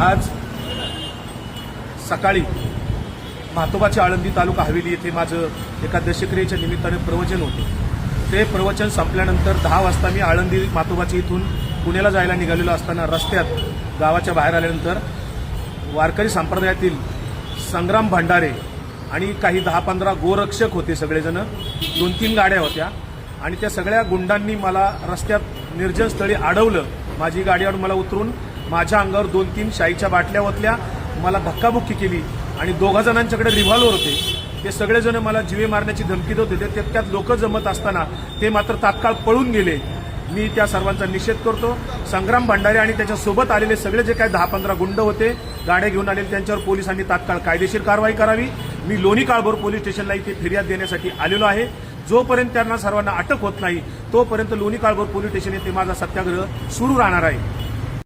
आज सकाळी म्हातोबाची आळंदी तालुका हवेली येथे माझं एका दशक्रियेच्या निमित्ताने प्रवचन होते। ते प्रवचन संपल्यानंतर 10 वाजता मी आळंदी म्हातोबाची इथून पुण्याला जायला निघालेलो असताना रस्त्यात गावाच्या बाहेर आल्यानंतर वारकरी संप्रदायातील संग्राम भंडारे आणि काही 10-15 गोरक्षक होते। सगळेजण 2-3 गाड्या होत्या आणि त्या सगळ्या गुंडांनी मला रस्त्यात निर्जन स्थळी अडवलं। माझी गाडी आणून मला उतरून माझ्या अंगावर 2-3 शाईच्या बाटल्या ओतल्या, मला धक्काबुक्की केली आणि 2 जणांच्याकडे रिव्हॉल्वर होते। ते सगळेजण मला जीवे मारण्याची धमकी देत होते। तितक्यात लोक जमत असताना ते मात्र तात्काळ पळून गेले। मी त्या सर्वांचा निषेध करतो। संग्राम भंडारे आणि त्याच्यासोबत आलेले सगळे जे काही 10-15 गुंड होते, गाड्या घेऊन आलेले, त्यांच्यावर पोलिसांनी तात्काळ कायदेशीर कारवाई करावी। मी लोणी काळभोर पोलीस स्टेशनला इथे फिर्याद देण्यासाठी आलेलो आहे। जोपर्यंत त्यांना सर्वांना अटक होत नाही तोपर्यंत लोणी काळभोर पोलीस स्टेशन येथे माझा सत्याग्रह सुरू राहणार आहे।